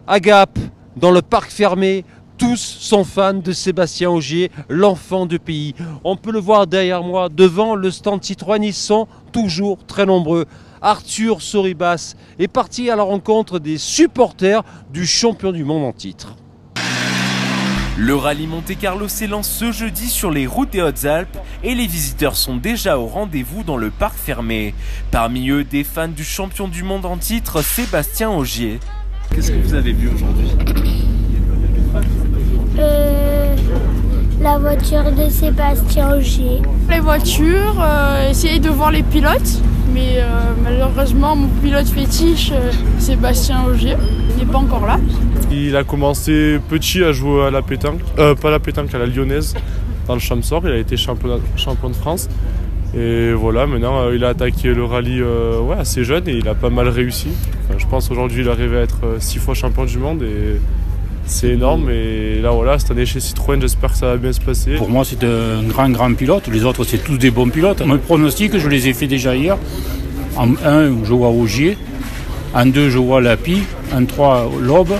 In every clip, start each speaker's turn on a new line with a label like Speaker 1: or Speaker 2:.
Speaker 1: À Gap, dans le parc fermé, tous sont fans de Sébastien Ogier, l'enfant du pays. On peut le voir derrière moi, devant le stand Citroën, ils sont toujours très nombreux. Arthur Sorribas est parti à la rencontre des supporters du champion du monde en titre.
Speaker 2: Le rallye Monte-Carlo s'élance ce jeudi sur les routes des Hautes-Alpes et les visiteurs sont déjà au rendez-vous dans le parc fermé. Parmi eux, des fans du champion du monde en titre, Sébastien Ogier.
Speaker 3: Qu'est-ce que vous avez vu aujourd'hui?
Speaker 4: La voiture de Sébastien Ogier.
Speaker 5: Les voitures, essayer de voir les pilotes, mais malheureusement mon pilote fétiche, Sébastien Ogier, n'est pas encore là.
Speaker 6: Il a commencé petit à jouer à la pétanque, pas à la pétanque, à la lyonnaise, dans le Champsor. Il a été champion de France. Et voilà, maintenant il a attaqué le rallye assez jeune et il a pas mal réussi. Enfin, je pense aujourd'hui il arrive à être 6 fois champion du monde et c'est énorme. Et là voilà, cette année chez Citroën, j'espère que ça va bien se passer.
Speaker 7: Pour moi c'est un grand pilote, les autres c'est tous des bons pilotes. Mes pronostics, je les ai fait déjà hier. En 1, je vois Ogier, en 2, je vois Lapi, en 3, Lobe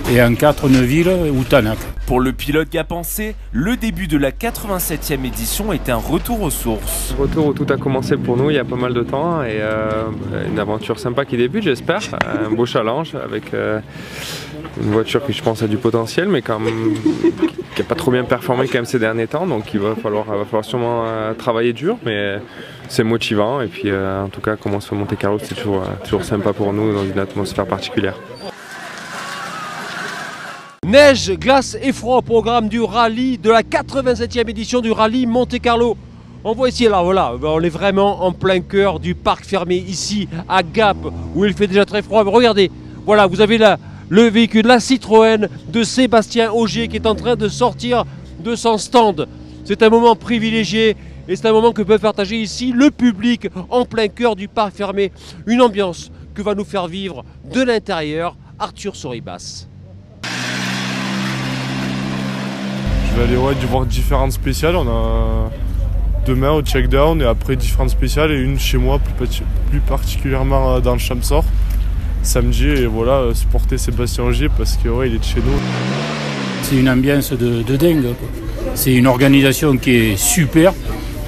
Speaker 7: et en 4, Neuville ou Tanak.
Speaker 2: Pour le pilote Gapençais, le début de la 87e édition est un retour aux sources.
Speaker 8: Retour où tout a commencé pour nous il y a pas mal de temps et une aventure sympa qui débute, j'espère. Un beau challenge avec une voiture qui je pense a du potentiel mais quand même qui n'a pas trop bien performé quand même ces derniers temps, donc il va falloir sûrement travailler dur, mais c'est motivant et puis en tout cas commencer à Monte-Carlo c'est toujours sympa pour nous dans une atmosphère particulière.
Speaker 1: Neige, glace et froid au programme du rallye, de la 87e édition du rallye Monte-Carlo. On voit ici, là voilà, on est vraiment en plein cœur du parc fermé, ici à Gap, où il fait déjà très froid. Mais regardez, voilà, vous avez là le véhicule, la Citroën de Sébastien Ogier qui est en train de sortir de son stand. C'est un moment privilégié et c'est un moment que peut partager ici le public en plein cœur du parc fermé. Une ambiance que va nous faire vivre de l'intérieur Arthur Sorribas.
Speaker 6: Je vais aller voir différentes spéciales. On a demain au check-down et après différentes spéciales et une chez moi plus particulièrement dans le Champsor samedi et voilà, supporter Sébastien Ogier parce que il est de chez nous.
Speaker 7: C'est une ambiance de dingue. C'est une organisation qui est super,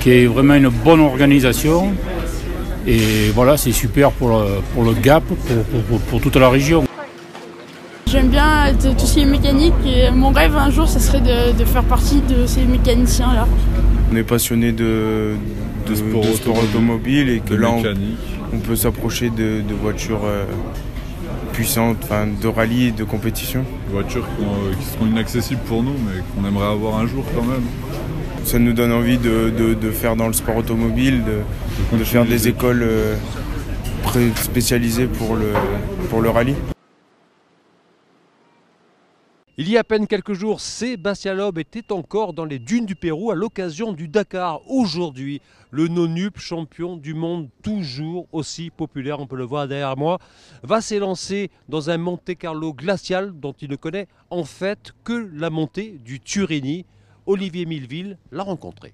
Speaker 7: qui est vraiment une bonne organisation et voilà, c'est super pour le Gap, pour toute la région.
Speaker 5: J'aime bien tout ce qui est mécanique et mon rêve un jour ce serait de faire partie de ces mécaniciens là.
Speaker 9: On est passionné de sport automobile et que là on peut s'approcher de voitures puissantes, de rallye et de compétition.
Speaker 3: Des voitures qui seront inaccessibles pour nous mais qu'on aimerait avoir un jour quand même.
Speaker 9: Ça nous donne envie de faire dans le sport automobile, de faire des écoles spécialisées pour le rallye.
Speaker 1: Il y a à peine quelques jours, Sébastien Loeb était encore dans les dunes du Pérou à l'occasion du Dakar. Aujourd'hui, le Nonup, champion du monde toujours aussi populaire, on peut le voir derrière moi, va s'élancer dans un Monte-Carlo glacial dont il ne connaît en fait que la montée du Turini. Olivier Milleville l'a rencontré.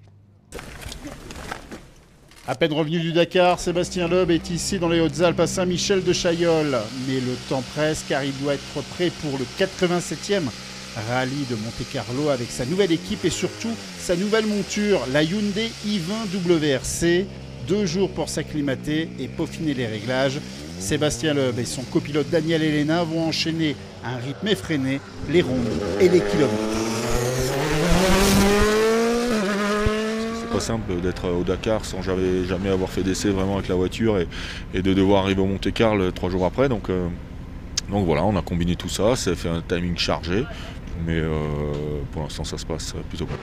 Speaker 10: À peine revenu du Dakar, Sébastien Loeb est ici dans les Hautes-Alpes à Saint-Michel-de-Chaillol. Mais le temps presse car il doit être prêt pour le 87e rallye de Monte-Carlo avec sa nouvelle équipe et surtout sa nouvelle monture, la Hyundai i20 WRC. 2 jours pour s'acclimater et peaufiner les réglages. Sébastien Loeb et son copilote Daniel Elena vont enchaîner un rythme effréné, les rondes et les kilomètres.
Speaker 11: Pas simple d'être au Dakar sans jamais avoir fait d'essai vraiment avec la voiture et de devoir arriver au Monte-Carlo 3 jours après. Donc voilà, on a combiné tout ça, ça fait un timing chargé, mais pour l'instant ça se passe plutôt bien.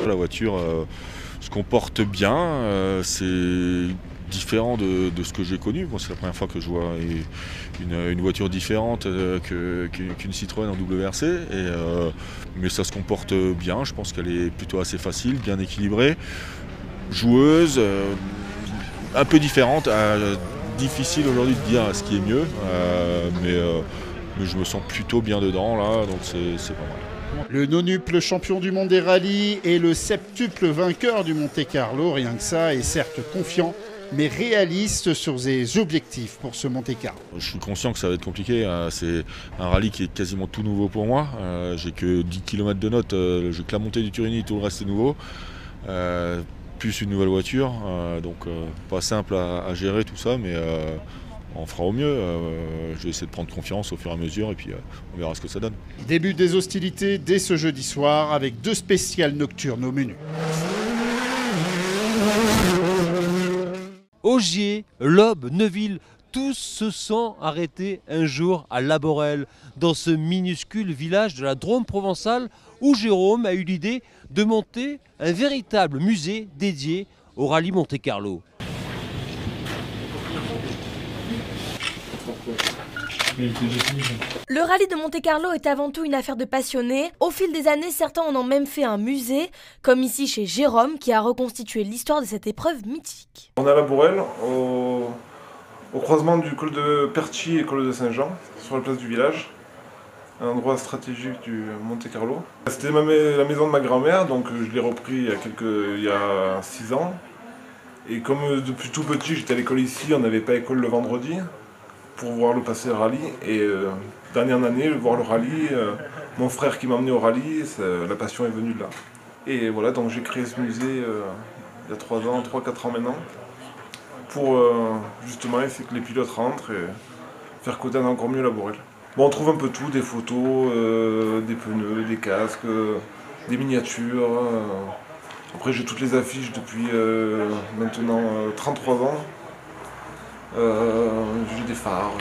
Speaker 11: La voiture se comporte bien, c'est différent de ce que j'ai connu. Bon, c'est la première fois que je vois une voiture différente qu'une Citroën en WRC, mais ça se comporte bien. Je pense qu'elle est plutôt assez facile, bien équilibrée, joueuse, un peu différente. Difficile aujourd'hui de dire ce qui est mieux, mais je me sens plutôt bien dedans là, donc c'est pas mal.
Speaker 10: Le Nonup, le champion du monde des rallyes et le septuple vainqueur du Monte-Carlo, rien que ça, est certes confiant, mais réaliste sur ses objectifs pour ce Monte-Carlo.
Speaker 11: Je suis conscient que ça va être compliqué, hein. C'est un rallye qui est quasiment tout nouveau pour moi. J'ai que 10 km de notes, j'ai que la montée du Turini, tout le reste est nouveau. Plus une nouvelle voiture, donc pas simple à gérer tout ça, mais on fera au mieux. Je vais essayer de prendre confiance au fur et à mesure et puis on verra ce que ça donne.
Speaker 10: Début des hostilités dès ce jeudi soir avec 2 spéciales nocturnes au menu.
Speaker 1: Ogier, Lobbes, Neuville, tous se sont arrêtés un jour à Laborel, dans ce minuscule village de la Drôme provençale où Jérôme a eu l'idée de monter un véritable musée dédié au rallye Monte-Carlo.
Speaker 12: Le rallye de Monte-Carlo est avant tout une affaire de passionnés. Au fil des années, certains en ont même fait un musée, comme ici chez Jérôme, qui a reconstitué l'histoire de cette épreuve mythique.
Speaker 6: On est à Laborel, au croisement du col de Perchy et col de Saint-Jean, sur la place du village, un endroit stratégique du Monte-Carlo. C'était la maison de ma grand-mère, donc je l'ai repris il y a 6 ans. Et comme depuis tout petit, j'étais à l'école ici, on n'avait pas école le vendredi, pour voir le passer rallye. Et dernière année, voir le rallye, mon frère qui m'a emmené au rallye, la passion est venue de là. Et voilà, donc j'ai créé ce musée il y a 3 ans, 3-4 ans maintenant, pour justement essayer que les pilotes rentrent et faire connaître encore mieux Laborel. Bon, on trouve un peu tout, des photos, des pneus, des casques, des miniatures. Après j'ai toutes les affiches depuis maintenant 33 ans. J'ai des phares.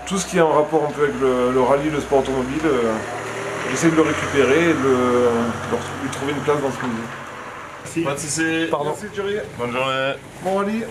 Speaker 6: Tout ce qui est en rapport un peu avec le rallye, le sport automobile, j'essaie de le récupérer et de lui trouver une place dans ce musée.
Speaker 13: Pas de soucis.
Speaker 6: Pardon.
Speaker 13: Merci Thierry. Bonne journée.
Speaker 6: Bon rallye.